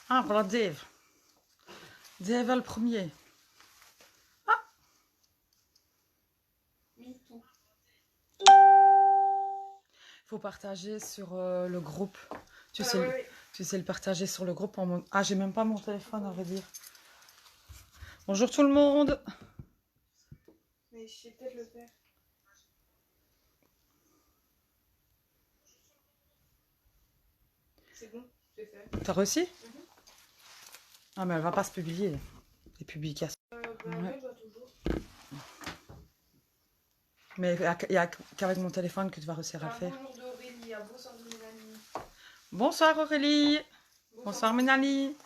Ah, voilà Dave. Dave est le premier. Ah. Faut partager sur le groupe. Tu sais, oui. tu sais le partager sur le groupe. Ah, j'ai même pas mon téléphone, à vrai dire. Bonjour tout le monde. Mais je sais peut-être le faire. C'est bon, je l'ai fait. T'as reçu? Ah, mais elle va pas se publier. Les publications. Ouais. Pas toujours. Mais il n'y a qu'avec mon téléphone que tu vas réussir à le faire. Bonjour d'Aurélie, bonsoir de Mélanie. Bonsoir Aurélie. Bonsoir Ménalie.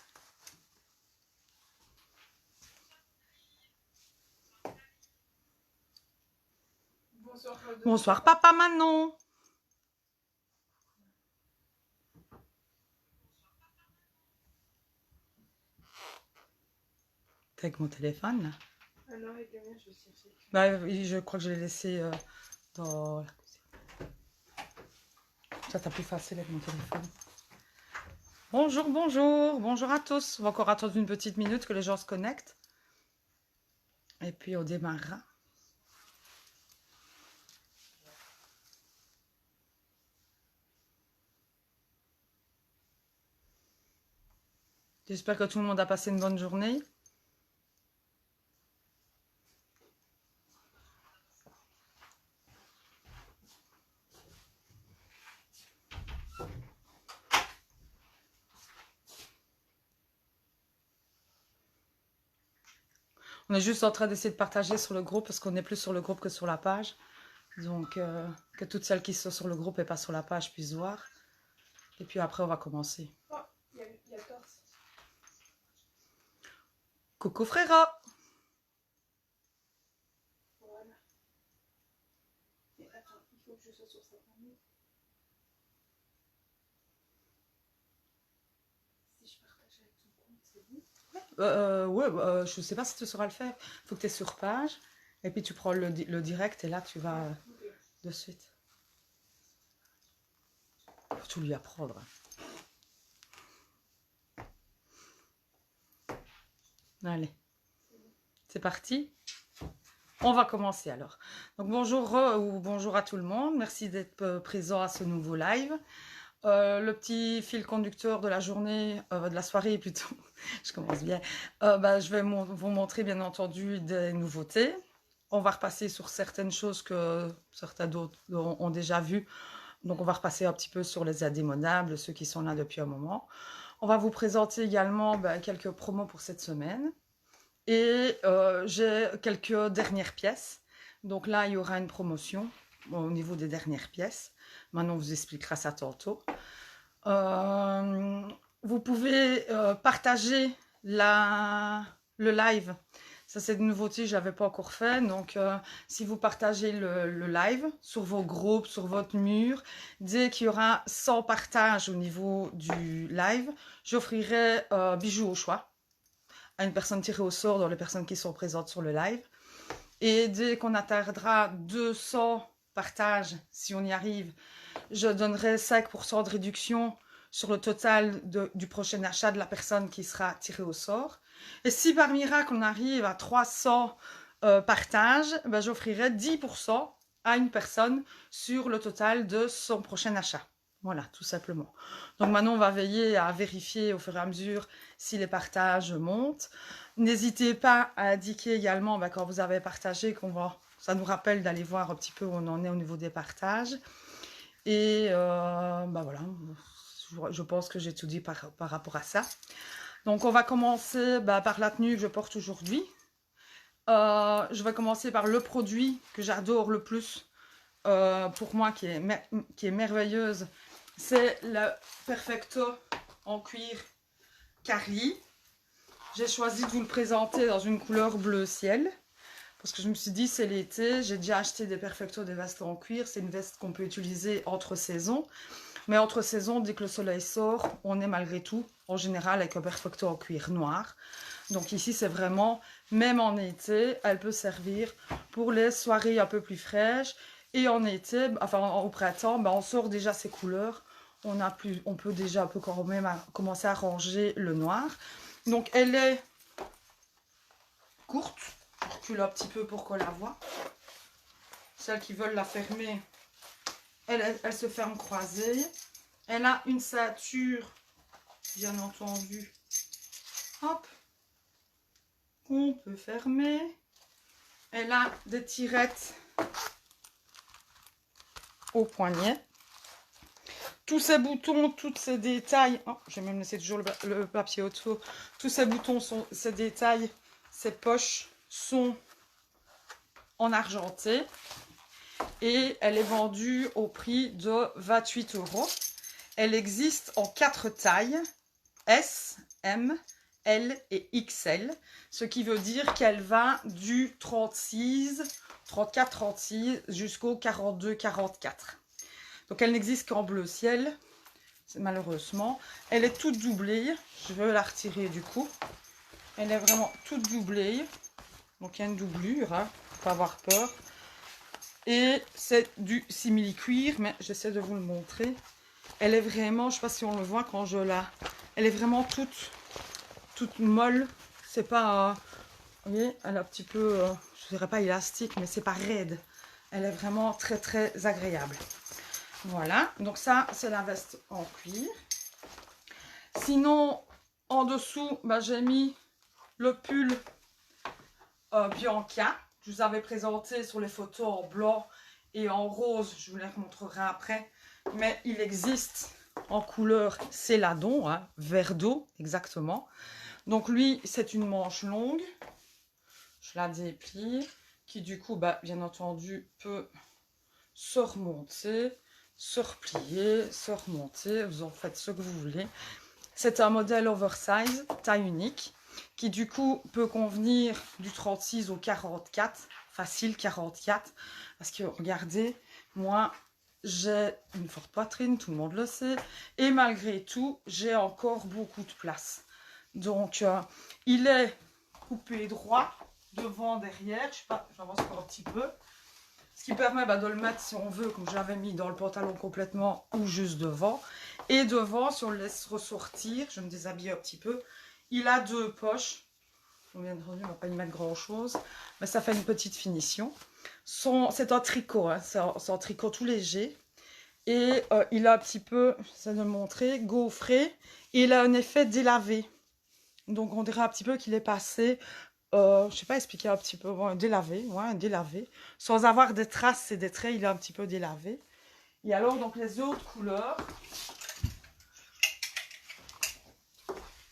Bonsoir Claude. Bonsoir Papa Manon. T'es avec mon téléphone là? Ah non, avec le mien, je vais chercher. Bah, je crois que je l'ai laissé dans la cuisine. Ça t'as plus facile avec mon téléphone. Bonjour, bonjour. Bonjour à tous. On va encore attendre une petite minute que les gens se connectent. Et puis on démarrera. J'espère que tout le monde a passé une bonne journée. On est juste en train d'essayer de partager sur le groupe parce qu'on est plus sur le groupe que sur la page. Donc, que toutes celles qui sont sur le groupe et pas sur la page puissent voir. Et puis après, on va commencer. Oh, il y a Corse. Coucou Frérot. Voilà. Mais attends, il faut que je sois sur cette famille. Si je partage avec ton compte, c'est bon? Ouais, je sais pas si tu sauras le faire. Il faut que tu es sur page. Et puis tu prends le direct et là, tu vas Okay. de suite. Faut tout lui apprendre. Allez. C'est parti. On va commencer alors. Donc bonjour ou bonjour à tout le monde. Merci d'être présent à ce nouveau live. Le petit fil conducteur de la journée, de la soirée plutôt, je commence bien, je vais vous montrer bien entendu des nouveautés. On va repasser sur certaines choses que certains d'autres ont déjà vues. Donc on va repasser un petit peu sur les indémodables, ceux qui sont là depuis un moment. On va vous présenter également quelques promos pour cette semaine. Et j'ai quelques dernières pièces. Donc là, il y aura une promotion au niveau des dernières pièces. Maintenant, on vous expliquera ça tantôt. Vous pouvez partager le live. Ça, c'est une nouveauté, je ne l'avais pas encore fait. Donc, si vous partagez le live sur vos groupes, sur votre mur, dès qu'il y aura 100 partages au niveau du live, j'offrirai bijoux au choix à une personne tirée au sort dans les personnes qui sont présentes sur le live. Et dès qu'on atteindra 200 partages, si on y arrive, je donnerai 5% de réduction sur le total du prochain achat de la personne qui sera tirée au sort. Et si par miracle on arrive à 300 partages, j'offrirai 10% à une personne sur le total de son prochain achat. Voilà, tout simplement. Donc maintenant, on va veiller à vérifier au fur et à mesure si les partages montent. N'hésitez pas à indiquer également quand vous avez partagé ça nous rappelle d'aller voir un petit peu où on en est au niveau des partages. Et voilà, je pense que j'ai tout dit par rapport à ça. Donc on va commencer par la tenue que je porte aujourd'hui. Je vais commencer par le produit que j'adore le plus pour moi, qui est merveilleuse. C'est le Perfecto en cuir Carly. J'ai choisi de vous le présenter dans une couleur bleu ciel. Parce que je me suis dit, c'est l'été, j'ai déjà acheté des Perfecto, des vestes en cuir. C'est une veste qu'on peut utiliser entre saisons. Mais entre saisons, dès que le soleil sort, on est malgré tout, en général, avec un Perfecto en cuir noir. Donc ici, c'est vraiment, même en été, elle peut servir pour les soirées un peu plus fraîches. Et en été, enfin au printemps, on sort déjà ces couleurs. on peut déjà quand même commencer à ranger le noir. Donc elle est courte, je recule un petit peu pour qu'on la voit. Celles qui veulent la fermer, elle se ferme croisée. Elle a une ceinture, bien entendu, hop, qu'on peut fermer. Elle a des tirettes au poignet. Tous ces boutons, tous ces détails, oh, j'ai même laissé toujours le papier autour. Tous ces boutons, ces détails, ces poches sont en argenté. Et elle est vendue au prix de 28 €. Elle existe en 4 tailles, S, M, L et XL, ce qui veut dire qu'elle va du 36, 34, 36 jusqu'au 42, 44. Donc elle n'existe qu'en bleu ciel, malheureusement. Elle est toute doublée, je vais la retirer du coup. Elle est vraiment toute doublée, donc il y a une doublure, hein, faut pas avoir peur. Et c'est du simili-cuir, mais j'essaie de vous le montrer. Elle est vraiment, je ne sais pas si on le voit quand je la... Elle est vraiment toute molle. C'est pas... vous voyez, elle est un petit peu, je dirais pas élastique, mais c'est pas raide. Elle est vraiment très très agréable. Voilà, donc ça c'est la veste en cuir. Sinon, en dessous, bah, j'ai mis le pull Bianca. Je vous avais présenté sur les photos en blanc et en rose, je vous les remontrerai après. Mais il existe en couleur céladon, hein, vert d'eau exactement. Donc lui, c'est une manche longue. Je la déplie, qui du coup, bah, bien entendu, peut se remonter, se replier, se remonter. Vous en faites ce que vous voulez. C'est un modèle oversize, taille unique, qui du coup peut convenir du 36 au 44, facile 44, parce que regardez, moi j'ai une forte poitrine, tout le monde le sait, et malgré tout, j'ai encore beaucoup de place. Donc il est coupé droit, devant, derrière, je sais pas, j'avance encore un petit peu, ce qui permet de le mettre si on veut, comme je l'avais mis dans le pantalon complètement, ou juste devant. Et devant, si on le laisse ressortir, je me déshabille un petit peu, il a 2 poches. Bien entendu, on ne va pas y mettre grand chose, mais ça fait une petite finition. C'est un tricot, hein, c'est un tricot tout léger. Et il a un petit peu, j'essaie de le montrer, gaufré. Et il a un effet délavé. Donc on dirait un petit peu qu'il est passé, je ne sais pas expliquer un petit peu, ouais, délavé, ouais, délavé. Sans avoir des traces et des traits, il est un petit peu délavé. Et alors, donc les autres couleurs,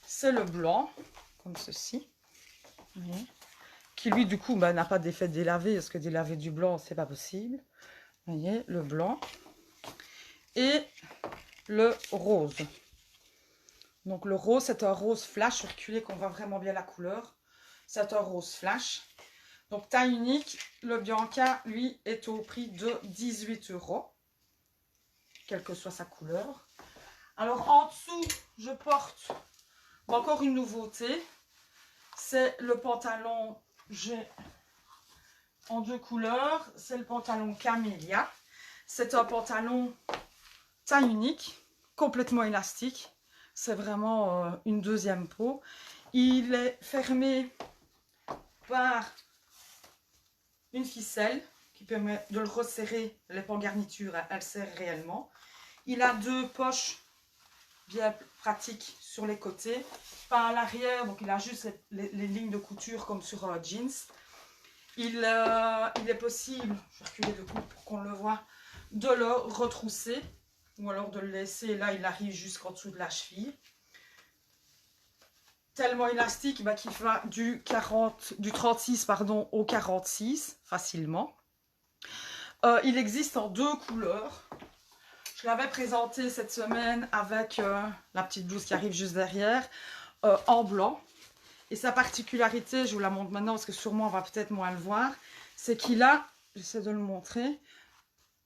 c'est le blanc, comme ceci, oui, qui lui, du coup, bah, n'a pas d'effet délavé, parce que délaver du blanc, c'est pas possible. Vous voyez, le blanc. Et le rose. Donc le rose, c'est un rose flash, reculé qu'on voit vraiment bien la couleur. C'est un rose flash. Donc taille unique, le Bianca, lui, est au prix de 18 €, quelle que soit sa couleur. Alors en dessous, je porte encore une nouveauté. C'est le pantalon, j'ai en 2 couleurs. C'est le pantalon Camélia. C'est un pantalon taille unique, complètement élastique. C'est vraiment une deuxième peau. Il est fermé par une ficelle qui permet de le resserrer. Les pans garniture, elle serre réellement. Il a 2 poches bien pratiques sur les côtés. Pas à l'arrière, donc il a juste les lignes de couture comme sur un jeans. Il est possible, je vais reculer de coup pour qu'on le voit, de le retrousser ou alors de le laisser. Là, il arrive jusqu'en dessous de la cheville. Tellement élastique bah, qu'il va du 36 pardon, au 46 facilement. Il existe en 2 couleurs. Je l'avais présenté cette semaine avec la petite blouse qui arrive juste derrière, en blanc. Et sa particularité, je vous la montre maintenant parce que sûrement on va peut-être moins le voir, c'est qu'il a, j'essaie de le montrer,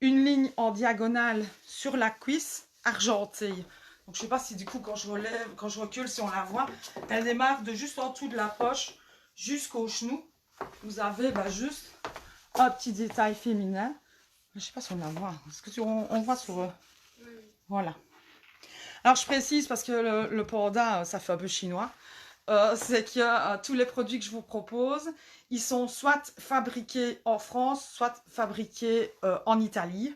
une ligne en diagonale sur la cuisse argentée. Donc je ne sais pas si du coup quand je relève, quand je recule, si on la voit, elle démarre de juste en dessous de la poche jusqu'au genou. Vous avez bah, juste un petit détail féminin. Je ne sais pas si on la voit. Est-ce que on voit sur... Voilà. Alors, je précise parce que le panda, ça fait un peu chinois. C'est que tous les produits que je vous propose, ils sont soit fabriqués en France, soit fabriqués en Italie.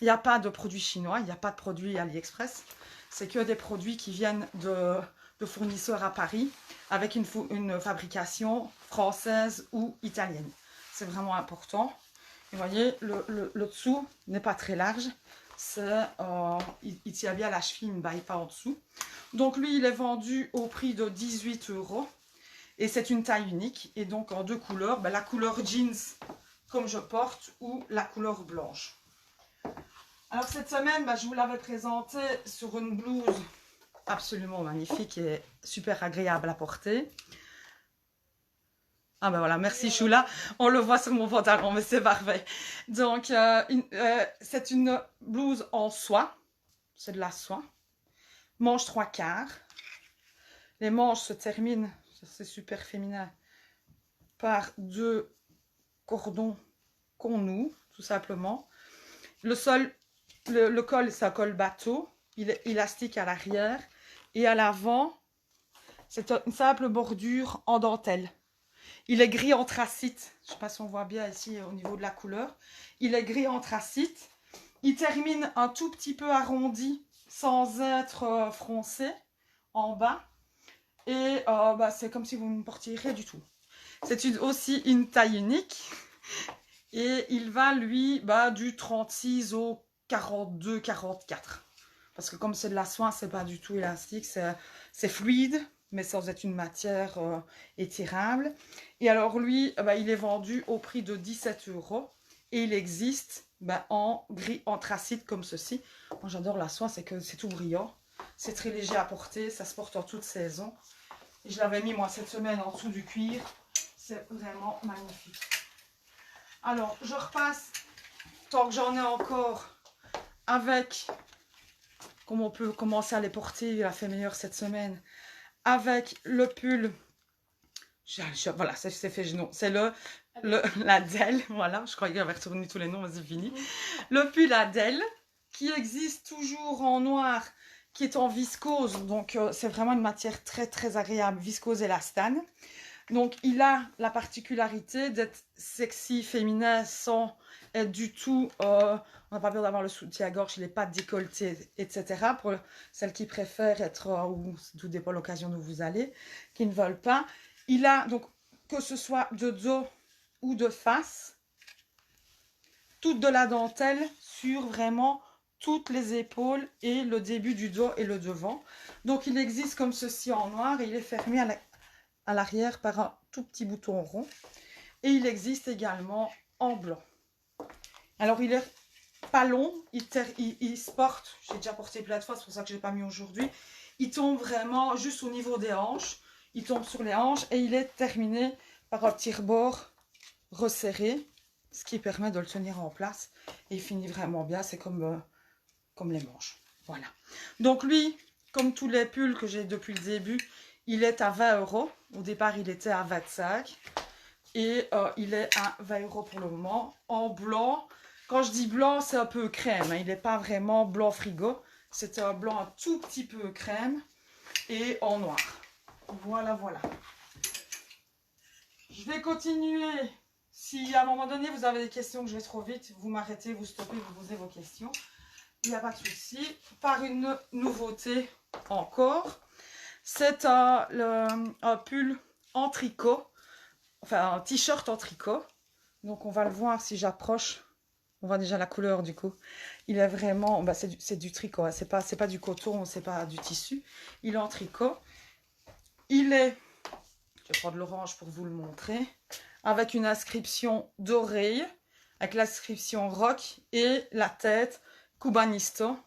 Il n'y a pas de produits chinois, il n'y a pas de produits AliExpress. C'est que des produits qui viennent de fournisseurs à Paris avec une fabrication française ou italienne. C'est vraiment important. Et vous voyez, le dessous n'est pas très large. Il tient bien la cheville, il ne baille pas en dessous. Donc lui, il est vendu au prix de 18 € et c'est une taille unique et donc en 2 couleurs, la couleur jeans comme je porte ou la couleur blanche. Alors cette semaine, je vous l'avais présenté sur une blouse absolument magnifique et super agréable à porter. Ah ben voilà, merci Choula, on le voit sur mon pantalon, mais c'est parfait. Donc c'est une blouse en soie, c'est de la soie, manche 3/4. Les manches se terminent, c'est super féminin, par 2 cordons qu'on noue, tout simplement. Le col, c'est un col bateau, il est élastique à l'arrière et à l'avant, c'est une simple bordure en dentelle. Il est gris anthracite, je ne sais pas si on voit bien ici au niveau de la couleur. Il est gris anthracite, il termine un tout petit peu arrondi sans être froncé en bas. Et c'est comme si vous ne portiez rien du tout. C'est aussi une taille unique. Et il va, lui, du 36 au 42, 44. Parce que comme c'est de la soie, c'est pas du tout élastique. C'est fluide, mais sans être une matière étirable. Et alors, lui, il est vendu au prix de 17 €. Et il existe en gris anthracite comme ceci. Moi, j'adore la soie, c'est que c'est tout brillant. C'est très léger à porter, ça se porte en toute saison. Et je l'avais mis moi cette semaine en dessous du cuir. C'est vraiment magnifique. Alors, je repasse, tant que j'en ai encore, avec, comme on peut commencer à les porter, il a fait meilleur cette semaine, avec le pull, voilà, c'est fait, non, c'est la Dell, voilà, je croyais qu'il avait retourné tous les noms, mais c'est fini. Le pull à Dell, qui existe toujours en noir, qui est en viscose, donc c'est vraiment une matière très très agréable, viscose élastane. Donc il a la particularité d'être sexy, féminin, sans être du tout, on n'a pas peur d'avoir le soutien-gorge, il n'est pas décolleté, etc. Pour celles qui préfèrent être, ou tout dépend de l'occasion où vous allez, qui ne veulent pas. Il a donc, que ce soit de dos ou de face, toute de la dentelle sur vraiment toutes les épaules et le début du dos et le devant. Donc il existe comme ceci en noir et il est fermé à l'arrière par un tout petit bouton rond. Et il existe également en blanc. Alors il est pas long, il se porte, j'ai déjà porté plein de fois, c'est pour ça que je l'ai pas mis aujourd'hui. Il tombe vraiment juste au niveau des hanches, il tombe sur les hanches et il est terminé par un petit rebord resserré, ce qui permet de le tenir en place. Et il finit vraiment bien, c'est comme les manches. Voilà. Donc lui, comme tous les pulls que j'ai depuis le début, il est à 20 €. Au départ, il était à 25. Et il est à 20 € pour le moment. En blanc. Quand je dis blanc, c'est un peu crème. Il n'est pas vraiment blanc frigo. C'est un blanc un tout petit peu crème. Et en noir. Voilà, voilà. Je vais continuer. Si à un moment donné, vous avez des questions que je vais trop vite, vous m'arrêtez, vous stoppez, vous posez vos questions. Il n'y a pas de souci. Par une nouveauté encore. C'est un pull en tricot, enfin un t-shirt en tricot. Donc on va le voir si j'approche. On voit déjà la couleur du coup. Il est vraiment, c'est du tricot, hein. C'est pas du coton, c'est pas du tissu. Il est en tricot. Il est, je vais prendre l'orange pour vous le montrer, avec une inscription dorée, avec l'inscription rock et la tête Cubanisto,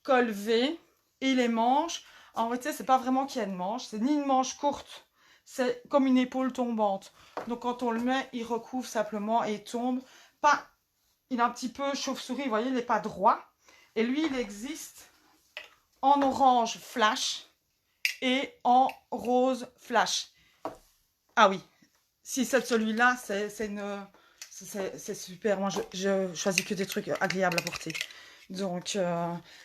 col V et les manches. En réalité, c'est pas vraiment qu'il y a une manche, c'est ni une manche courte, c'est comme une épaule tombante. Donc quand on le met, il recouvre simplement et il tombe. Pas, il est un petit peu chauve-souris, vous voyez, il n'est pas droit. Et lui, il existe en orange flash et en rose flash. Ah oui, si c'est celui-là, c'est super. Moi, je choisis que des trucs agréables à porter. Donc,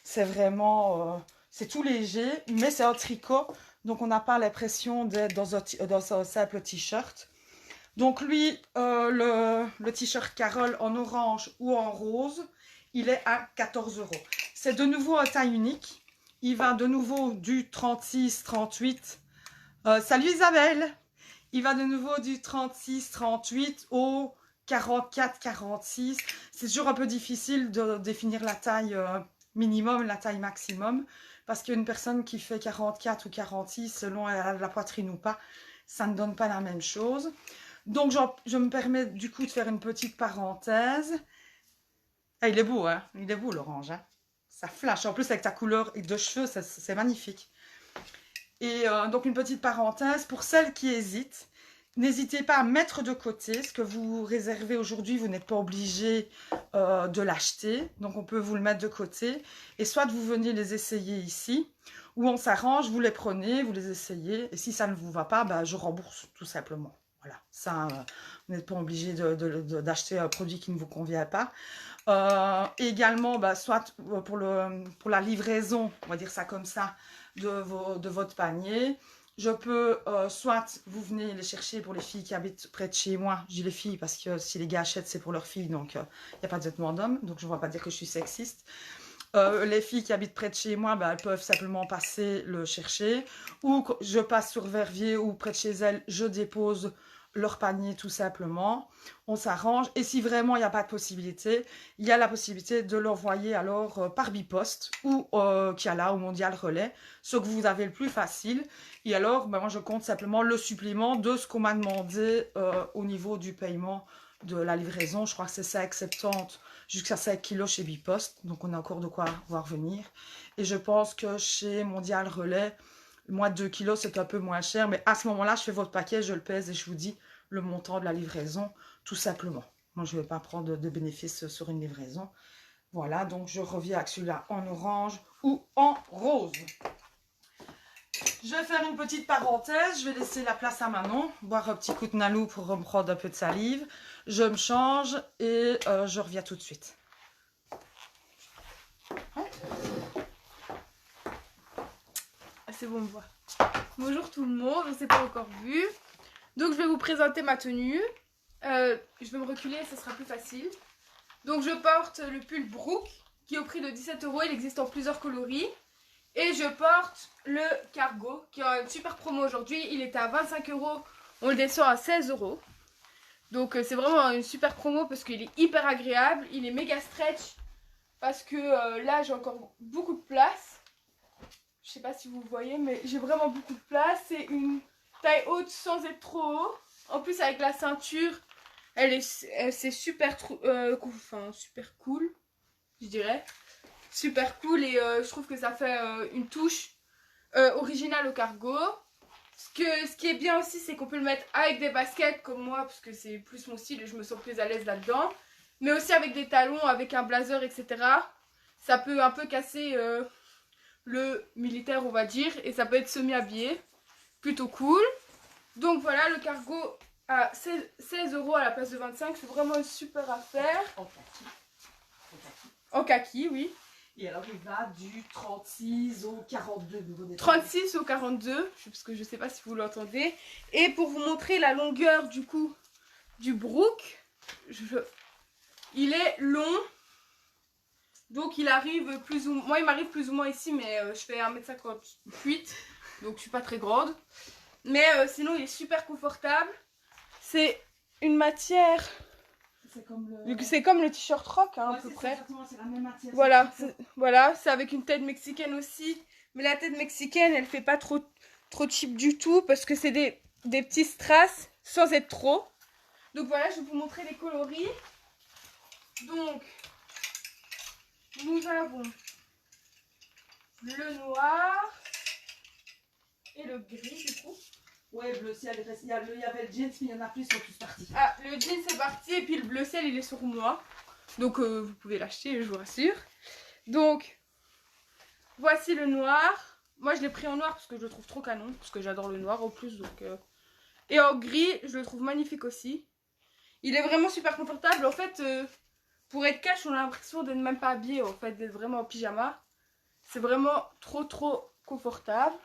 c'est vraiment... c'est tout léger, mais c'est un tricot. Donc, on n'a pas l'impression d'être dans un simple t-shirt. Donc, lui, le t-shirt Carole en orange ou en rose, il est à 14 €. C'est de nouveau un taille unique. Il va de nouveau du 36-38. Salut Isabelle! Il va de nouveau du 36-38 au 44-46. C'est toujours un peu difficile de définir la taille minimum, la taille maximum. Parce qu'une personne qui fait 44 ou 46, selon la poitrine ou pas, ça ne donne pas la même chose. Donc, je me permets du coup de faire une petite parenthèse. Ah, il est beau, hein? Il est beau l'orange, hein? Ça flash. En plus, avec ta couleur de cheveux, c'est magnifique. Et donc, une petite parenthèse, pour celles qui hésitent, n'hésitez pas à mettre de côté ce que vous réservez aujourd'hui. Vous n'êtes pas obligé de l'acheter. Donc, on peut vous le mettre de côté. Et soit vous venez les essayer ici, ou on s'arrange, vous les prenez, vous les essayez. Et si ça ne vous va pas, bah, je rembourse tout simplement. Voilà, ça, vous n'êtes pas obligé d'acheter un produit qui ne vous convient pas. Également, bah, soit pour la livraison, on va dire ça comme ça, de votre panier. Je peux, soit vous venez les chercher pour les filles qui habitent près de chez moi. Je dis les filles parce que si les gars achètent, c'est pour leurs filles, donc il n'y a pas de vêtements d'hommes. Donc je ne vais pas dire que je suis sexiste. Les filles qui habitent près de chez moi, bah, elles peuvent simplement passer le chercher. Ou je passe sur Verviers ou près de chez elles, je dépose leur panier tout simplement. On s'arrange. Et si vraiment il n'y a pas de possibilité, il y a la possibilité de l'envoyer alors par biposte ou Kiala ou Mondial Relais, ce que vous avez le plus facile. Et alors, ben, moi je compte simplement le supplément de ce qu'on m'a demandé au niveau du paiement de la livraison. Je crois que c'est 5,70 jusqu'à 5 kilos chez Bipost. Donc, on a encore de quoi voir venir. Et je pense que chez Mondial Relais, moins de 2 kilos, c'est un peu moins cher. Mais à ce moment-là, je fais votre paquet, je le pèse et je vous dis le montant de la livraison, tout simplement. Moi, je ne vais pas prendre de bénéfices sur une livraison. Voilà, donc je reviens avec celui-là en orange ou en rose. Je vais faire une petite parenthèse, je vais laisser la place à Manon, boire un petit coup de Nalou pour reprendre un peu de salive. Je me change et je reviens tout de suite. Ah, c'est bon, on me voit. Bonjour tout le monde, on ne s'est pas encore vu. Donc je vais vous présenter ma tenue. Je vais me reculer, ce sera plus facile. Donc je porte le pull Brooke qui est au prix de 17 €, il existe en plusieurs coloris. Et je porte le cargo qui a une super promo aujourd'hui, il était à 25 €, on le descend à 16 €. Donc c'est vraiment une super promo parce qu'il est hyper agréable, il est méga stretch parce que là j'ai encore beaucoup de place. Je sais pas si vous voyez mais j'ai vraiment beaucoup de place, c'est une taille haute sans être trop haut. En plus avec la ceinture, c'est super, super cool, je dirais. Super cool et je trouve que ça fait une touche originale au cargo. Ce qui est bien aussi, c'est qu'on peut le mettre avec des baskets comme moi, parce que c'est plus mon style et je me sens plus à l'aise là-dedans. Mais aussi avec des talons, avec un blazer, etc. Ça peut un peu casser le militaire, on va dire, et ça peut être semi-habillé. Plutôt cool. Donc voilà, le cargo à 16 € à la place de 25, c'est vraiment une super affaire. En kaki. En kaki, oui. Et alors il va du 36 au 42 niveau des 36 au 42, parce que je sais pas si vous l'entendez. Et pour vous montrer la longueur du coup du Brooke, il est long. Donc il arrive plus ou moins, moi il m'arrive plus ou moins ici, mais je fais 1,58 m, donc je suis pas très grande. Mais sinon il est super confortable. C'est une matière... C'est comme le t-shirt rock, hein, ouais, à peu près. C'est la même matière. Voilà, c'est avec une tête mexicaine aussi. Mais la tête mexicaine, elle fait pas trop cheap du tout parce que c'est des petits strass sans être trop. Donc voilà, je vais vous montrer les coloris. Donc, nous avons le noir et le gris du coup. Ouais, bleu ciel, il y avait le jeans, mais il y en a plus, ils sont tous partis. Ah, le jean c'est parti et puis le bleu ciel il est sur moi. Donc vous pouvez l'acheter, je vous rassure. Donc, voici le noir. Moi je l'ai pris en noir parce que je le trouve trop canon, parce que j'adore le noir en plus. Donc, et en gris, je le trouve magnifique aussi. Il est vraiment super confortable. En fait, Pour être cash, on a l'impression d'être même pas habillé, en fait, d'être vraiment en pyjama. C'est vraiment trop confortable.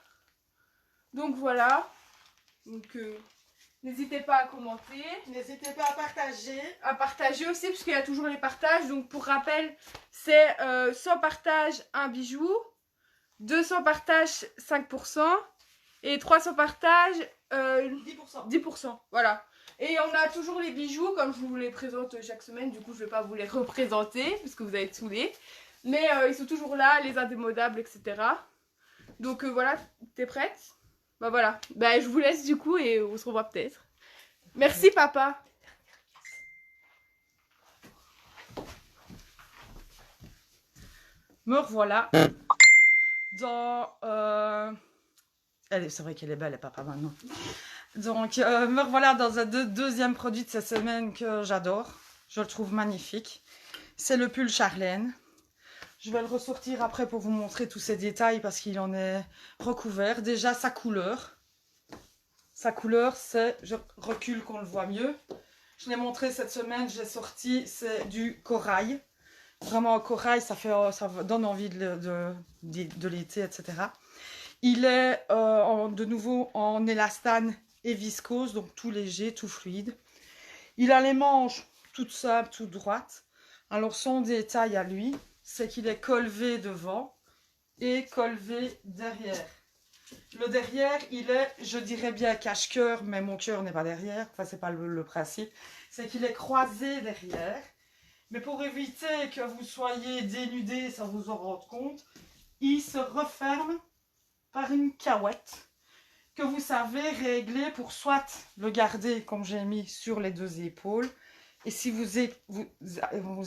Donc voilà. Donc n'hésitez pas à commenter. N'hésitez pas à partager. À partager aussi, parce qu'il y a toujours les partages. Donc pour rappel, c'est 100 partages, un bijou. 200 partages, 5%. Et 300 partages, 10%. 10%. Voilà. Et on a toujours les bijoux, comme je vous les présente chaque semaine. Du coup, je ne vais pas vous les représenter, parce que vous allez être saoulés. Mais ils sont toujours là, les indémodables, etc. Donc voilà, t'es prête? Bah voilà. Bah je vous laisse du coup et on se revoit peut-être. Merci papa. Me revoilà dans... C'est vrai qu'elle est belle, et papa, maintenant. Donc, me revoilà dans un deuxième produit de cette semaine que j'adore. Je le trouve magnifique. C'est le pull Charlène. Je vais le ressortir après pour vous montrer tous ces détails parce qu'il en est recouvert. Déjà, sa couleur. Sa couleur, c'est... Je recule qu'on le voit mieux. Je l'ai montré cette semaine, j'ai sorti, c'est du corail. Vraiment, corail, ça donne envie de l'été, etc. Il est de nouveau en élastane et viscose, donc tout léger, tout fluide. Il a les manches toutes simples, toutes droites. Alors son détail à lui, c'est qu'il est collevé devant et collevé derrière. Le derrière, il est, je dirais bien cache-cœur, mais mon cœur n'est pas derrière. Enfin, c'est pas le principe. C'est qu'il est croisé derrière. Mais pour éviter que vous soyez dénudé sans vous en rendre compte, il se referme par une cahouette que vous savez régler pour soit le garder comme j'ai mis sur les deux épaules. Et si vous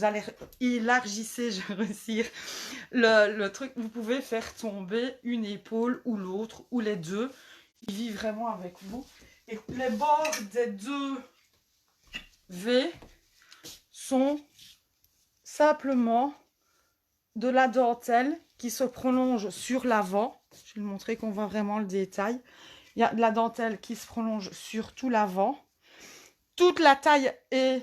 allez élargissez, je retire le truc, vous pouvez faire tomber une épaule ou l'autre ou les deux. Il vit vraiment avec vous. Et les bords des deux V sont simplement de la dentelle qui se prolonge sur l'avant. Je vais vous montrer qu'on voit vraiment le détail. Il y a de la dentelle qui se prolonge sur tout l'avant. Toute la taille est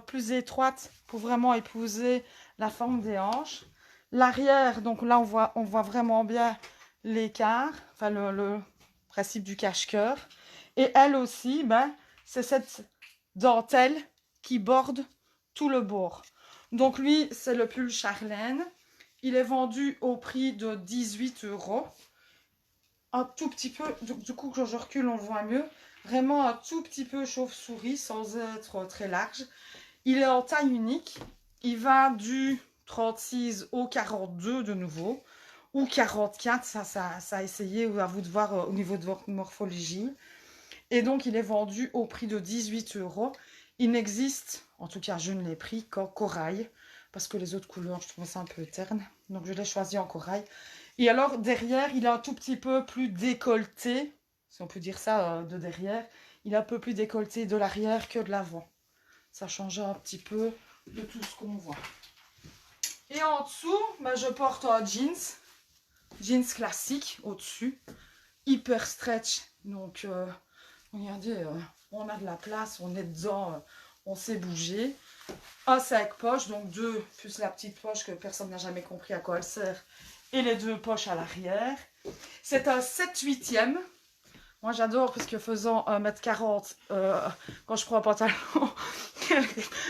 plus étroite pour vraiment épouser la forme des hanches. L'arrière, donc là on voit vraiment bien l'écart, enfin le principe du cache-cœur. Et elle aussi, ben, c'est cette dentelle qui borde tout le bord. Donc lui, c'est le pull Charlène. Il est vendu au prix de 18 €. Un tout petit peu, du coup quand je recule on le voit mieux. Vraiment un tout petit peu chauve-souris sans être très large. Il est en taille unique. Il va du 36 au 42 de nouveau. Ou 44, ça a essayé, ou à vous de voir au niveau de votre morphologie. Et donc il est vendu au prix de 18 €. Il n'existe, en tout cas je ne l'ai pris qu'en corail. Parce que les autres couleurs, je trouvais ça un peu terne. Donc je l'ai choisi en corail. Et alors derrière, il est un tout petit peu plus décolleté. Si on peut dire ça de derrière. Il est un peu plus décolleté de l'arrière que de l'avant. Ça change un petit peu de tout ce qu'on voit. Et en dessous, ben, je porte un jeans. Jeans classique au-dessus. Hyper stretch. Donc, regardez, on a de la place, on est dedans, on sait bouger. Un sac poche, donc deux, plus la petite poche que personne n'a jamais compris à quoi elle sert. Et les deux poches à l'arrière. C'est un 7/8e. Moi j'adore parce que faisant 1m40, quand je prends un pantalon,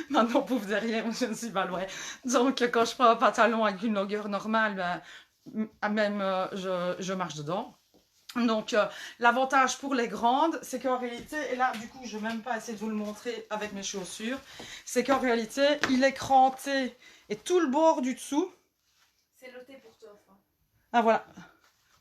maintenant pouf derrière, je ne suis pas loin. Donc quand je prends un pantalon avec une longueur normale, ben, même je marche dedans. Donc l'avantage pour les grandes, c'est qu'en réalité, et là du coup je ne vais même pas essayer de vous le montrer avec mes chaussures, c'est qu'en réalité il est cranté et tout le bord du dessous. C'est noté pour toi. Enfin. Ah voilà,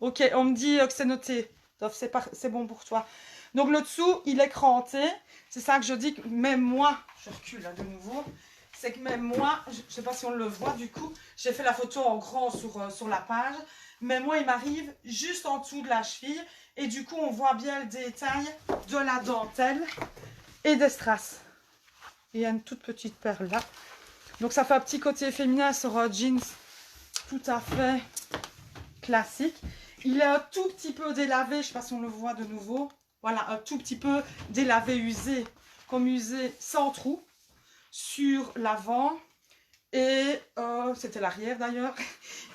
ok, on me dit que c'est noté. C'est bon pour toi. Donc le dessous, il est cranté. C'est ça que je dis que même moi, je recule là de nouveau, c'est que même moi, je ne sais pas si on le voit du coup, j'ai fait la photo en grand sur la page, mais moi il m'arrive juste en dessous de la cheville et du coup on voit bien le détail de la dentelle et des strass. Et il y a une toute petite perle là. Donc ça fait un petit côté féminin sur un jeans tout à fait classique. Il est un tout petit peu délavé, je ne sais pas si on le voit de nouveau. Voilà, un tout petit peu délavé, usé, comme usé, sans trou. sur l'avant et c'était l'arrière d'ailleurs.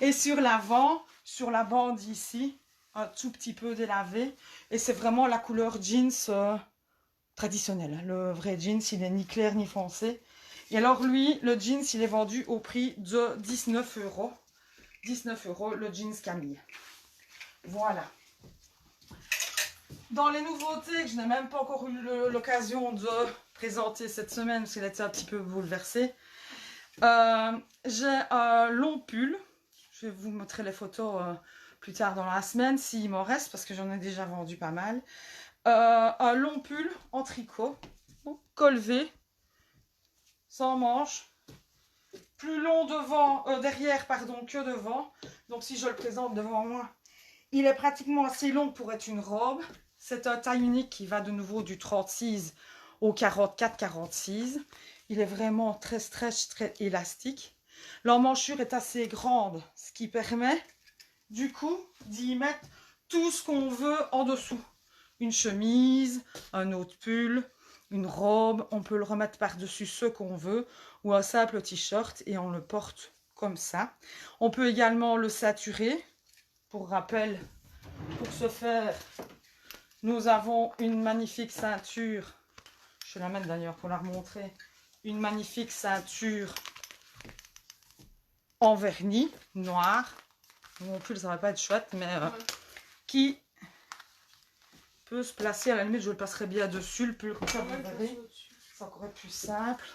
Et sur l'avant, sur la bande ici, un tout petit peu délavé. Et c'est vraiment la couleur jeans traditionnelle. Hein. Le vrai jeans, il n'est ni clair ni foncé. Et alors lui, le jeans, il est vendu au prix de 19 €. 19 € le jeans Camille. Voilà. Dans les nouveautés que je n'ai même pas encore eu l'occasion de présenter cette semaine, parce qu'elle était un petit peu bouleversée, j'ai un long pull. Je vais vous montrer les photos plus tard dans la semaine, s'il m'en reste, parce que j'en ai déjà vendu pas mal. Un long pull en tricot, col V, sans manches. Plus long derrière que devant. Donc si je le présente devant moi, il est pratiquement assez long pour être une robe. C'est un taille unique qui va de nouveau du 36 au 44-46. Il est vraiment très stretch, très élastique. L'emmanchure est assez grande, ce qui permet du coup d'y mettre tout ce qu'on veut en dessous. Une chemise, un autre pull, une robe, on peut le remettre par-dessus ce qu'on veut, ou un simple t-shirt et on le porte comme ça. On peut également le saturer. Pour rappel, pour ce faire, nous avons une magnifique ceinture. Je vais la mettre d'ailleurs pour la remontrer. Une magnifique ceinture en vernis noir. Mon pull, ça va pas être chouette, mais qui peut se placer. À la limite, je le passerai bien dessus, le pull, comme ça, vous verrez. C'est encore plus simple.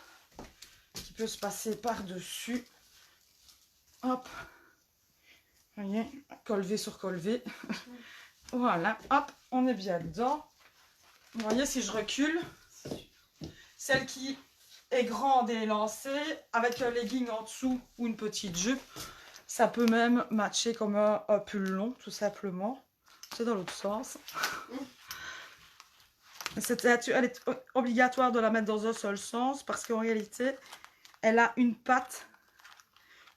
Qui peut se passer par-dessus. Hop. Vous voyez, col V sur col V. Voilà, hop, on est bien dedans. Vous voyez, si je recule, celle qui est grande et élancée, avec un legging en dessous ou une petite jupe, ça peut même matcher comme un pull long, tout simplement. C'est dans l'autre sens. Elle est obligatoire de la mettre dans un seul sens parce qu'en réalité, elle a une patte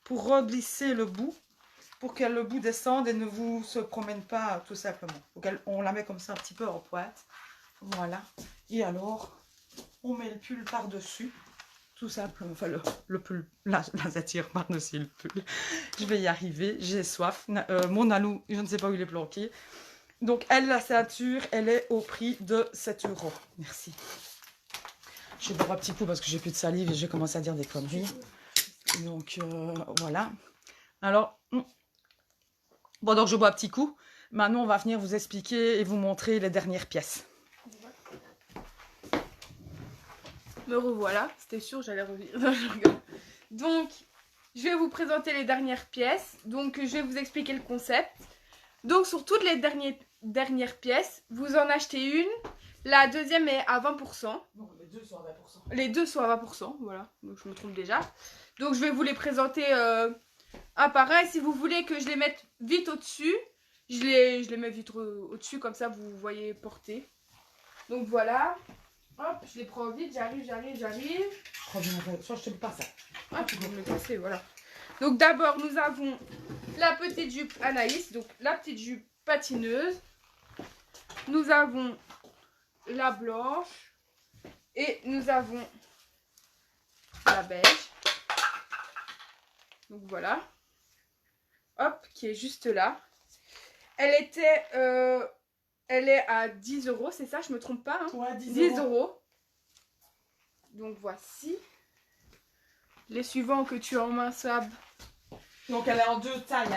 pour reglisser le bout, pour que le bout descende et ne vous se promène pas tout simplement. On la met comme ça un petit peu en pointe. Voilà. Et alors, on met le pull par-dessus. Tout simplement. Enfin, le pull, la satire par-dessus le pull. Je vais y arriver. J'ai soif. Mon alou, je ne sais pas où il est planqué. Donc, la ceinture, elle est au prix de 7 €. Merci. Je vais boire un petit coup parce que j'ai plus de salive et j'ai commencé à dire des conneries. Donc, voilà. Alors, bon, donc je bois un petit coup. Maintenant, on va venir vous expliquer et vous montrer les dernières pièces. Me revoilà, c'était sûr, j'allais revenir. Non, je rigole. Donc, je vais vous présenter les dernières pièces. Donc, je vais vous expliquer le concept. Donc, sur toutes les dernières pièces, vous en achetez une. La deuxième est à 20%. Non, les deux sont à 20%. Les deux sont à 20%, voilà. Donc, je me trompe déjà. Donc, je vais vous les présenter un par un. Si vous voulez que je les mette vite au-dessus, je les mets vite au-dessus, comme ça, vous voyez porter. Donc, voilà. Hop, je les prends vite, j'arrive. Je reviendrai. Soit je te le passe. Ah, tu peux me le passer, voilà. Donc d'abord, nous avons la petite jupe Anaïs, donc la petite jupe patineuse. Nous avons la blanche. Et nous avons la beige. Donc voilà. Hop, qui est juste là. Elle est à 10 €, c'est ça, je me trompe pas, hein? Ouais, 10 10 €. €. Donc voici. Les suivants que tu as en main, Sab. Donc elle est en deux tailles.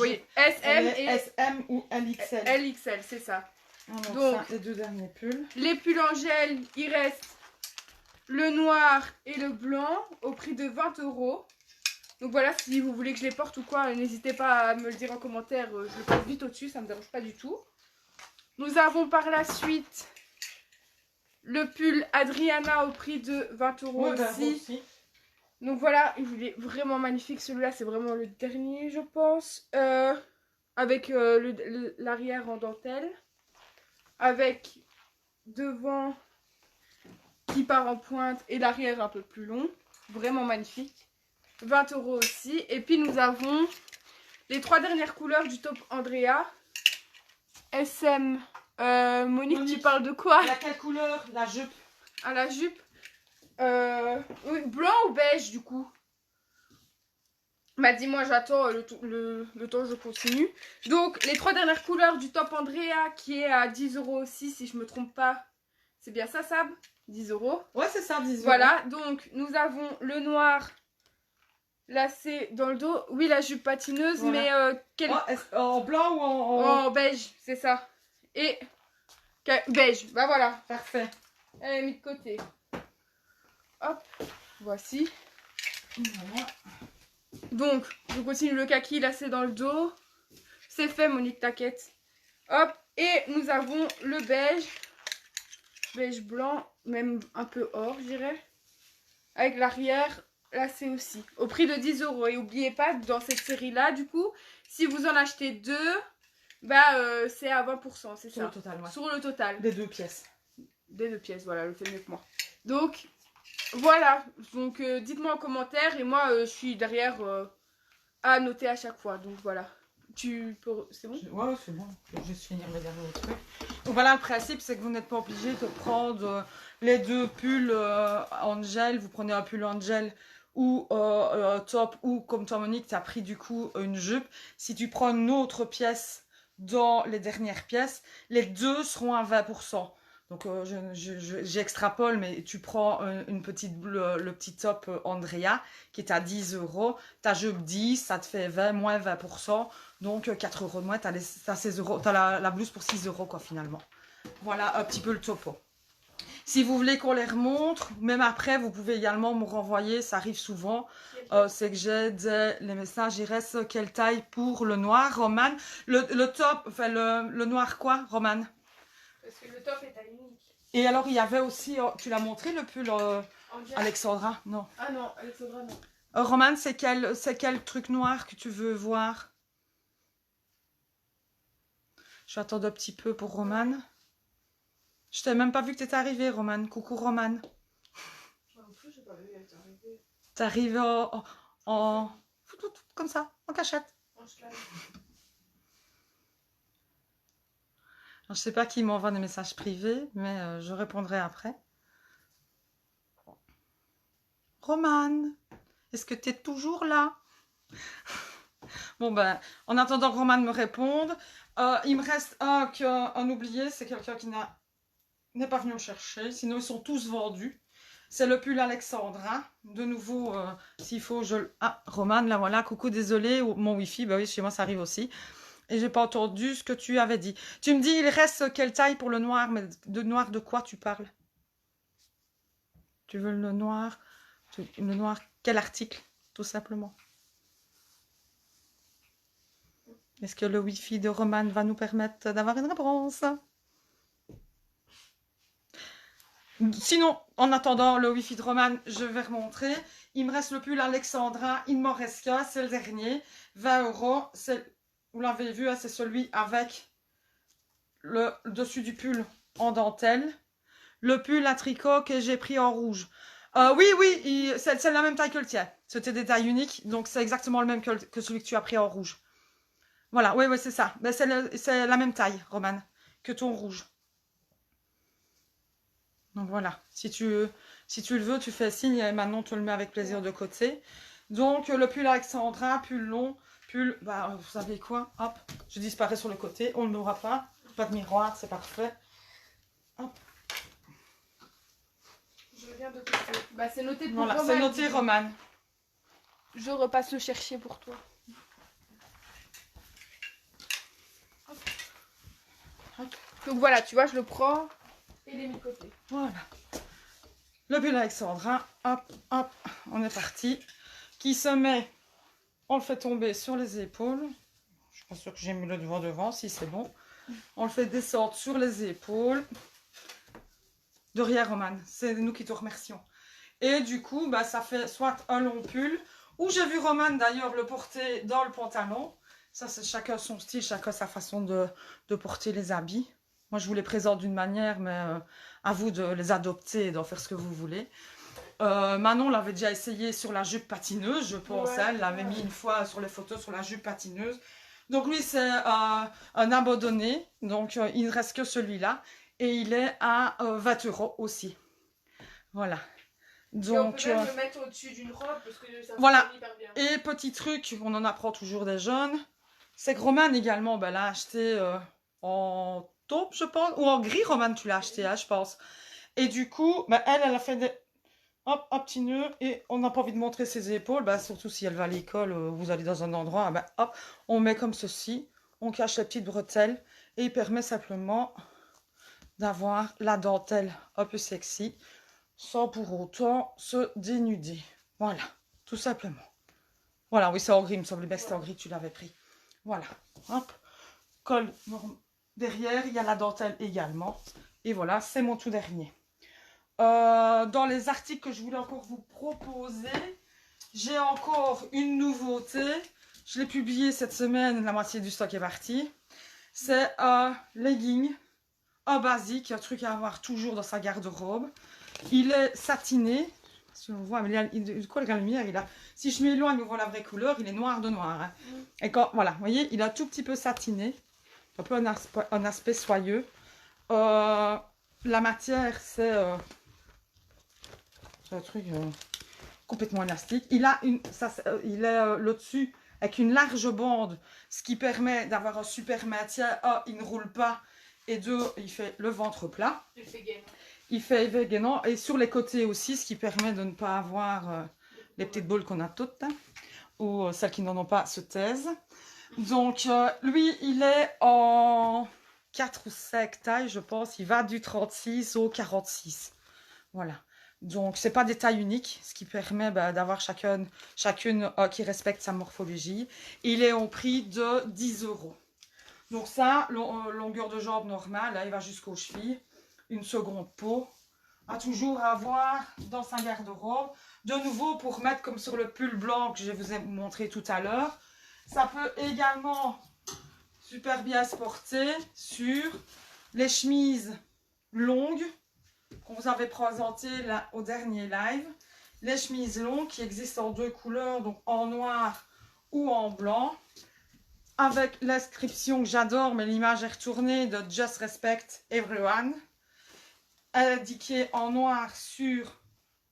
Oui, SM et SM ou LXL. LXL, c'est ça. Donc ça, les deux derniers pulls. Les pulls en gel, il reste le noir et le blanc au prix de 20 €. Donc voilà, si vous voulez que je les porte ou quoi, n'hésitez pas à me le dire en commentaire. Je le passe vite au-dessus, ça ne me dérange pas du tout. Nous avons par la suite le pull Adriana au prix de 20 € aussi. Donc voilà, il est vraiment magnifique. Celui-là, c'est vraiment le dernier, je pense. Avec l'arrière en dentelle. Avec devant qui part en pointe et l'arrière un peu plus long. Vraiment magnifique. 20 € aussi. Et puis nous avons les trois dernières couleurs du top Andrea. SM. Monique, tu parles de quoi? La quelle couleur? La jupe. À la jupe. Oui, blanc ou beige du coup? Bah dis-moi, j'attends le temps, je continue. Donc les 3 dernières couleurs du top Andrea qui est à 10 € aussi si je me trompe pas. C'est bien ça Sab? 10 €. Ouais, c'est ça, 10 €. Voilà, donc nous avons le noir lacé dans le dos. Oui, la jupe patineuse, Voilà. mais quel... Oh, en blanc ou en... En beige, c'est ça. Et beige, bah voilà. Parfait. Elle est mise de côté. Hop, voici. Voilà. Donc, je continue le kaki lacé dans le dos. C'est fait, Monique, t'inquiète. Hop, et nous avons le beige. Beige blanc, même un peu or, je dirais. Avec l'arrière lacé aussi. Au prix de 10 €. Et n'oubliez pas, dans cette série-là, du coup, si vous en achetez 2, bah, c'est à 20%, c'est ça. Sur le total, ouais. Sur le total. Des 2 pièces. Des 2 pièces, voilà, elle le fait mieux que moi. Donc, voilà. Donc, dites-moi en commentaire. Et moi, je suis derrière à noter à chaque fois. Donc, voilà. Tu peux... C'est bon? Ouais, c'est bon. Je vais juste finir mes derniers trucs. Donc voilà, le principe, c'est que vous n'êtes pas obligé de prendre les 2 pulls en gel. Vous prenez un pull en gel ou top, ou comme toi, Monique, tu as pris du coup une jupe. Si tu prends une autre pièce dans les dernières pièces, les 2 seront à 20%. Donc j'extrapole, mais tu prends une petite, le petit top Andrea qui est à 10 €. Ta jupe 10, ça te fait 20, moins 20%. Donc 4 € de moins, tu as 16 €. Tu as la blouse pour 6 € quoi finalement. Voilà un petit peu le topo. Si vous voulez qu'on les remontre, même après, vous pouvez également me renvoyer, ça arrive souvent. C'est que j'ai les messages, il reste quelle taille pour le noir, Roman? Le top, enfin le noir quoi, Roman? Parce que le top est à unique. Et alors, il y avait aussi, tu l'as montré le pull Alexandra? Non. Ah non, Alexandra, non. Roman, c'est quel truc noir que tu veux voir? Je vais attendre un petit peu pour Roman. Je t'ai même pas vu que tu étais arrivée, Roman. Coucou, Roman. Moi non plus, j'ai pas vu, elle est arrivée. T'arrives comme ça, en cachette. En slide. Alors, je sais pas qui m'envoie des messages privés, mais je répondrai après. Roman, est-ce que tu es toujours là? Bon ben, en attendant que Roman me réponde, il me reste un oublié, c'est quelqu'un qui n'est pas venu me chercher, sinon ils sont tous vendus. C'est le pull Alexandra. De nouveau, s'il faut, Ah, Roman, là voilà, coucou, désolé, mon wifi, bah oui, chez moi ça arrive aussi. Et j'ai pas entendu ce que tu avais dit. Tu me dis, il reste quelle taille pour le noir? Mais de noir de quoi tu parles? Tu veux le noir? Le noir, quel article? Tout simplement. Est-ce que le wifi de Roman va nous permettre d'avoir une réponse? Sinon, en attendant le wifi de Roman, je vais remontrer. Il me reste le pull Alexandra, il m'en reste qu'un, c'est le dernier. 20 €, vous l'avez vu, c'est celui avec le dessus du pull en dentelle. Le pull à tricot que j'ai pris en rouge. Oui, c'est la même taille que le tien. C'était des tailles uniques, donc c'est exactement le même que celui que tu as pris en rouge. Voilà, oui, c'est ça. Ben, c'est la même taille, Roman, que ton rouge. Donc voilà, si tu le veux, tu fais signe et maintenant tu le mets avec plaisir de côté. Donc le pull Alexandra, pull long, pull, bah vous savez quoi, hop, je disparais sur le côté, on ne l'aura pas. Pas de miroir, c'est parfait. Hop. Je reviens de côté. Bah c'est noté pour Voilà, Roman. c'est noté Roman. Je repasse le chercher pour toi. Hop. Hop. Donc voilà, tu vois, je le prends et il est mis de côté. Voilà. Le pull Alexandra, hop, hop, on est parti. Qui se met, on le fait tomber sur les épaules. Je suis pas sûre que j'ai mis le devant, si c'est bon. On le fait descendre sur les épaules. De rien, Roman, c'est nous qui te remercions. Et du coup, bah, ça fait soit un long pull, ou j'ai vu Roman d'ailleurs le porter dans le pantalon. Ça, c'est chacun son style, chacun sa façon de porter les habits. Moi, je vous les présente d'une manière, mais à vous de les adopter et d'en faire ce que vous voulez. Manon l'avait déjà essayé sur la jupe patineuse, je pense. Ouais, elle l'avait mis une fois sur les photos sur la jupe patineuse. Donc lui, c'est un abandonné. Donc il ne reste que celui-là. Et il est à 20 € aussi. Voilà. Et on Donc, peut même le mettre au-dessus d'une robe parce que ça voilà. fonctionne hyper bien. Et petit truc, on en apprend toujours des jeunes, c'est que Romane également, ben, l'a acheté en taupe, je pense, ou en gris, Romane, tu l'as acheté, hein, je pense. Et du coup, ben, elle a fait des... Hop, un petit nœud, et on n'a pas envie de montrer ses épaules, ben, surtout si elle va à l'école, vous allez dans un endroit, ben, hop, on met comme ceci, on cache les petites bretelles, et il permet simplement d'avoir la dentelle un peu sexy, sans pour autant se dénuder. Voilà, tout simplement. Voilà, oui, c'est en gris, il me semblait bien que c'était en gris, tu l'avais pris. Voilà, hop, col derrière, il y a la dentelle également. Et voilà, c'est mon tout dernier. Dans les articles que je voulais encore vous proposer, j'ai encore une nouveauté. Je l'ai publié cette semaine, la moitié du stock est parti. C'est un legging, un basique, un truc à avoir toujours dans sa garde-robe. Il est satiné. Si on voit, mais il colle la lumière, il a... Si je m'éloigne, on voit la vraie couleur, il est noir de noir. Hein. Et quand, voilà, vous voyez, il a un tout petit peu satiné. Un peu un aspect soyeux. La matière, c'est un truc complètement élastique. Il a il est là-dessus avec une large bande, ce qui permet d'avoir un super maintien. Un, il ne roule pas. Et deux, il fait le ventre plat. Il fait gainant. Il fait gainant. Et sur les côtés aussi, ce qui permet de ne pas avoir les petites boules qu'on a toutes. Hein, ou celles qui n'en ont pas se taisent. Donc, lui, il est en 4 ou 5 tailles, je pense. Il va du 36 au 46. Voilà. Donc, c'est pas des tailles uniques, ce qui permet d'avoir chacune qui respecte sa morphologie. Il est au prix de 10 €. Donc ça, longueur de jambe normale, là, il va jusqu'aux chevilles. Une seconde peau. À toujours avoir dans sa garde-robe. De nouveau, pour mettre comme sur le pull blanc que je vous ai montré tout à l'heure. Ça peut également super bien se porter sur les chemises longues qu'on vous avait présentées là, au dernier live. Les chemises longues qui existent en deux couleurs, donc en noir ou en blanc. Avec l'inscription que j'adore, mais l'image est retournée, de Just Respect Everyone. Indiquée en noir sur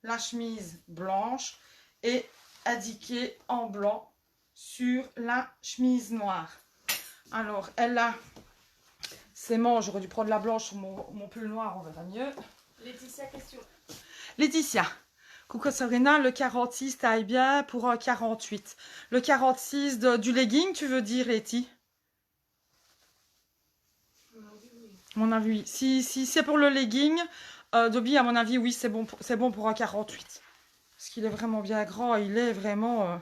la chemise blanche et indiquée en blanc sur la chemise noire. Alors, elle a ses manches, j'aurais dû prendre la blanche sur mon pull noir, on verra mieux. Laetitia, question. Laetitia, coucou Sabrina, le 46 taille bien pour un 48. Le 46 du legging, tu veux dire, Letty? À mon avis, oui. Si c'est pour le legging, Dobby, à mon avis, oui, c'est bon pour un 48. Parce qu'il est vraiment bien grand, il est vraiment...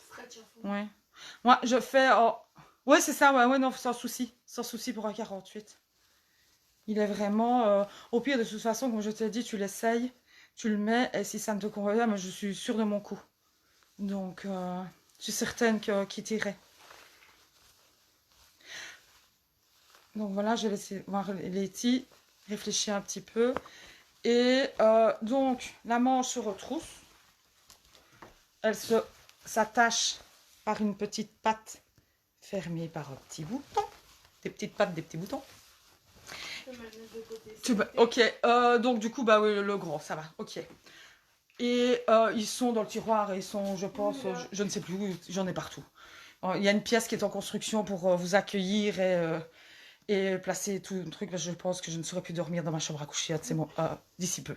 Stretch à fond. Ouais. Moi, je fais... Ouais, c'est ça, ouais, non, sans souci. Sans souci pour un 48. Il est vraiment... Au pire, de toute façon, comme je t'ai dit, tu l'essayes, tu le mets, et si ça ne te convient, mais je suis sûre de mon coup. Donc, je suis certaine qu'il t'irait. Donc voilà, je vais laisser voir Letty réfléchir un petit peu. Et donc, la manche se retrousse. Elle s'attache par une petite patte fermée par un petit bouton. Des petites pattes, des petits boutons. Ok, donc du coup, bah oui, le grand, ça va, ok. Et ils sont dans le tiroir et ils sont, je pense, je ne sais plus où, j'en ai partout. Il y a une pièce qui est en construction pour vous accueillir et placer tout le truc. Je pense que je ne saurais plus dormir dans ma chambre à coucher d'ici peu.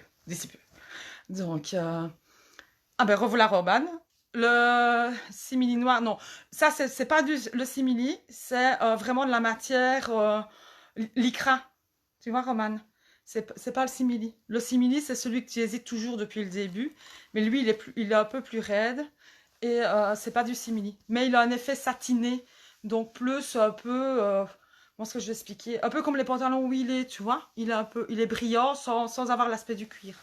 Donc, ah ben revoilà Robane. Le simili noir, non, ça c'est pas le simili, c'est vraiment de la matière lycra. Tu vois, Roman, c'est pas le simili. Le simili, c'est celui que tu hésites toujours depuis le début, mais lui, il est un peu plus raide et c'est pas du simili. Mais il a un effet satiné, donc plus un peu, comment est-ce que je vais expliquer? Un peu comme les pantalons Willet, tu vois. Il est brillant sans avoir l'aspect du cuir.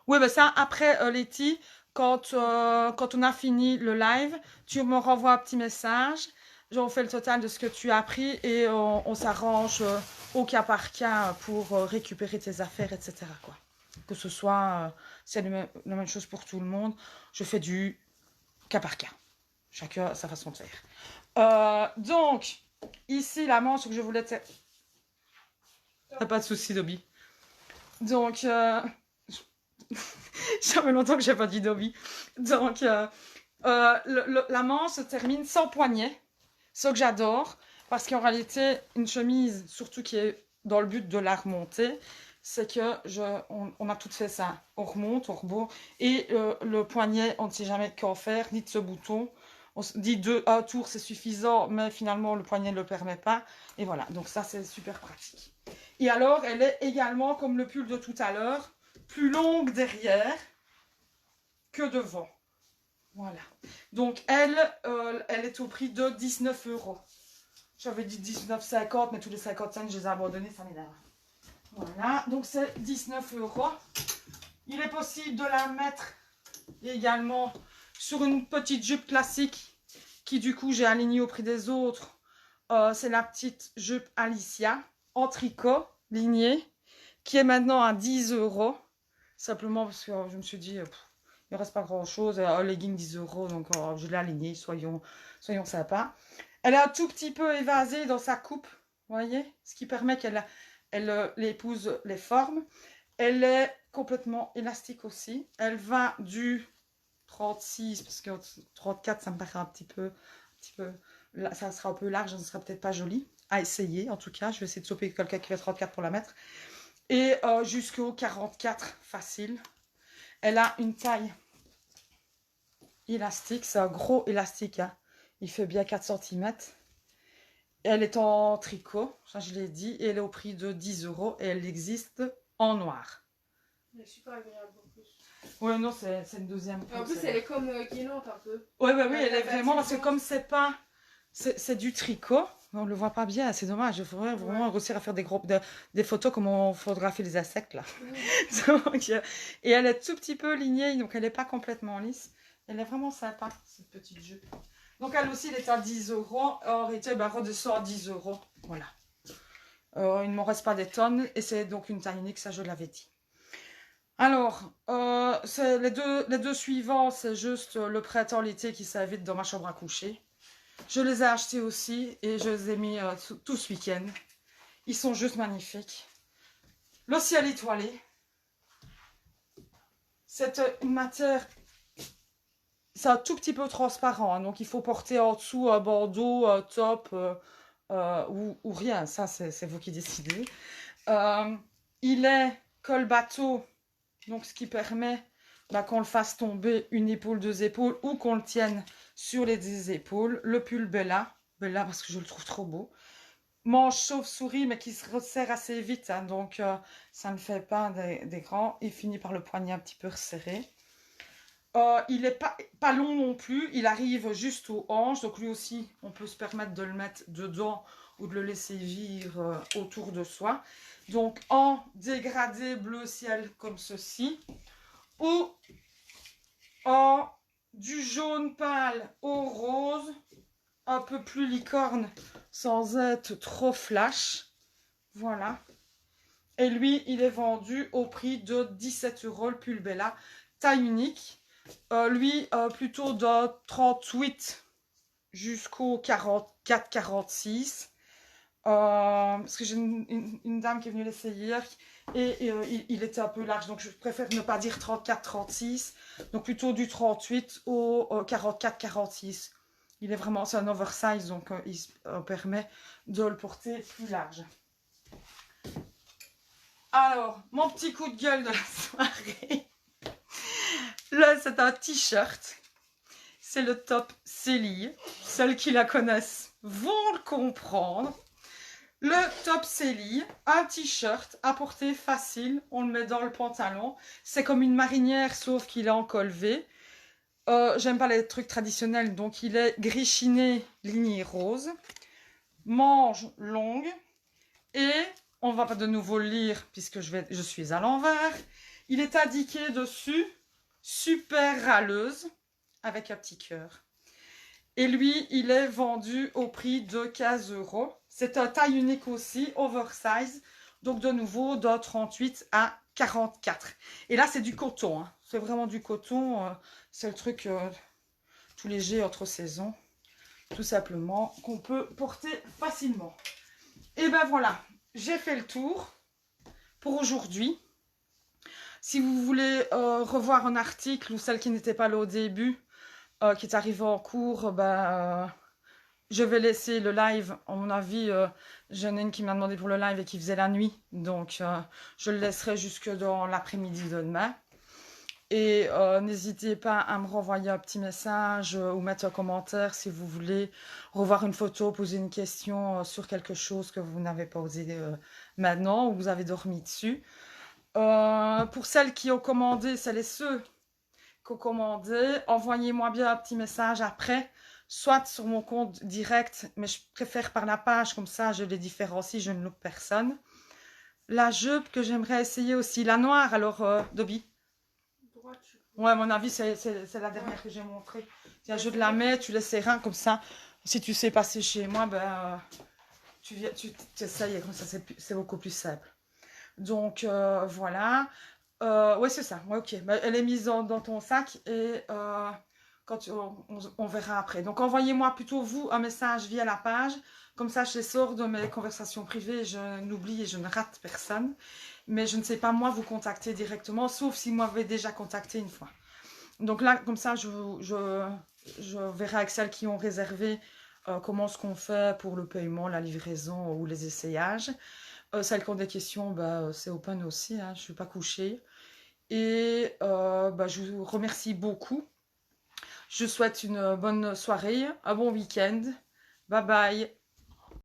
Oui, ben ça, après, Letty, quand on a fini le live, tu me renvoies un petit message. On fait le total de ce que tu as pris et on s'arrange au cas par cas pour récupérer tes affaires, etc. quoi. Que ce soit, c'est la même chose pour tout le monde. Je fais du cas par cas. Chacun a sa façon de faire. Donc, ici, la manche que je voulais... T'as pas de souci, Dobby. Donc, ça fait longtemps que j'ai pas dit Dobby. Donc, la manche se termine sans poignet, ce que j'adore, parce qu'en réalité, une chemise, surtout qui est dans le but de la remonter, c'est que on a tout fait ça. On remonte, on rebourre, et le poignet, on ne sait jamais qu'en faire, ni de ce bouton. On se dit un tour, c'est suffisant, mais finalement, le poignet ne le permet pas. Et voilà, donc ça, c'est super pratique. Et alors, elle est également, comme le pull de tout à l'heure, plus longue derrière que devant. Voilà. Donc, elle est au prix de 19 €. J'avais dit 19,50 €, mais tous les 50 cents, je les ai abandonnés, ça m'énerve. Voilà, donc c'est 19 €. Il est possible de la mettre également sur une petite jupe classique qui, du coup, j'ai alignée au prix des autres. C'est la petite jupe Alicia en tricot lignée qui est maintenant à 10 €. Simplement parce que je me suis dit, il ne reste pas grand chose. Un legging 10 €, donc je l'ai alignée, soyons sympas. Elle est un tout petit peu évasée dans sa coupe, vous voyez, ce qui permet qu'elle épouse les formes. Elle est complètement élastique aussi. Elle va du 36, parce que 34, ça me paraît un petit peu là, ça sera un peu large, ça ne sera peut-être pas joli. À essayer, en tout cas. Je vais essayer de choper quelqu'un qui fait 34 pour la mettre. Et jusqu'au 44, facile. Elle a une taille élastique. C'est un gros élastique, hein. Il fait bien 4 cm. Elle est en tricot, ça je l'ai dit. Et elle est au prix de 10 € et elle existe en noir. Elle est super agréable en plus. Ouais, non, c'est une deuxième. En plus, elle est comme guinante un peu. Ouais, oui, elle est vraiment, parce que comme c'est pas... C'est du tricot, on le voit pas bien, c'est dommage. Il faudrait vraiment réussir à faire des photos comme on photographie les insectes, là. Donc, et elle est tout petit peu lignée, donc elle n'est pas complètement lisse. Elle est vraiment sympa, cette petite jupe. Donc elle aussi, elle est à 10 €. En réalité, ben, redescend à 10 €. Voilà. Il ne m'en reste pas des tonnes, et c'est donc une taille unique, ça je l'avais dit. Alors, les deux suivants, c'est juste le printemps-l'été qui s'invite dans ma chambre à coucher. Je les ai achetés aussi et je les ai mis tout ce week-end. Ils sont juste magnifiques. Le ciel étoilé. C'est une matière, c'est un tout petit peu transparent, hein, donc il faut porter en dessous un bandeau, un top ou rien. Ça, c'est vous qui décidez. Il est col bateau, donc ce qui permet qu'on le fasse tomber une épaule, deux épaules, ou qu'on le tienne sur les 10 épaules. Le pull Bella parce que je le trouve trop beau. Manche chauve-souris, mais qui se resserre assez vite, hein, donc ça ne fait pas des grands. Il finit par le poignet un petit peu resserré. Il n'est pas long non plus, il arrive juste aux hanches, donc lui aussi, on peut se permettre de le mettre dedans ou de le laisser vivre autour de soi. Donc en dégradé bleu ciel comme ceci, ou en du jaune pâle au rose, un peu plus licorne sans être trop flash. Voilà. Et lui, il est vendu au prix de 17 € le pull Bella, taille unique. Lui, plutôt de 38 jusqu'au 44-46. Parce que j'ai une dame qui est venue l'essayer hier et il était un peu large, donc je préfère ne pas dire 34-36, donc plutôt du 38 au 44-46. Il est vraiment, c'est un oversize, donc il permet de le porter plus large. Alors, mon petit coup de gueule de la soirée. Là, c'est un t-shirt. C'est le top Célie. Celles qui la connaissent vont le comprendre. Le top Célie, un t-shirt à porter facile. On le met dans le pantalon. C'est comme une marinière, sauf qu'il est en col V. J'aime pas les trucs traditionnels, donc il est gris chiné, lignée rose. Manche longue. Et on va pas de nouveau le lire puisque je suis à l'envers. Il est indiqué dessus super râleuse avec un petit cœur. Et lui, il est vendu au prix de 15 €. C'est un taille unique aussi, oversize. Donc de nouveau, de 38 à 44. Et là, c'est du coton. Hein. C'est vraiment du coton. C'est le truc tout léger entre saisons. Tout simplement, qu'on peut porter facilement. Et ben voilà, j'ai fait le tour pour aujourd'hui. Si vous voulez revoir un article ou celle qui n'était pas là au début, qui est arrivée en cours, je vais laisser le live. À mon avis, j'en ai une qui m'a demandé pour le live et qui faisait la nuit. Donc, je le laisserai jusque dans l'après-midi de demain. Et n'hésitez pas à me renvoyer un petit message ou mettre un commentaire si vous voulez revoir une photo, poser une question sur quelque chose que vous n'avez pas osé maintenant ou vous avez dormi dessus. Pour celles qui ont commandé, celles et ceux qui ont commandé, envoyez-moi bien un petit message après, soit sur mon compte direct, mais je préfère par la page, comme ça je les différencie, je ne loupe personne. La jupe que j'aimerais essayer aussi, la noire, alors Dobby. Ouais, à mon avis, c'est la dernière que j'ai montrée. Tiens, je te la mets, tu laisses rien comme ça. Si tu sais passer chez moi, tu essayes, comme ça, c'est beaucoup plus simple. Donc, voilà. Ouais, c'est ça. Ouais, ok. Elle est mise dans ton sac et quand on verra après. Donc, envoyez-moi plutôt, vous, un message via la page. Comme ça, je les sors de mes conversations privées. Je n'oublie et je ne rate personne. Mais je ne sais pas, moi, vous contacter directement, sauf si moi, m'avez déjà contacté une fois. Donc là, comme ça, je verrai avec celles qui ont réservé comment ce qu'on fait pour le paiement, la livraison ou les essayages. Celles qui ont des questions, c'est open aussi, hein, je ne suis pas couchée. Et je vous remercie beaucoup. Je vous souhaite une bonne soirée, un bon week-end. Bye bye.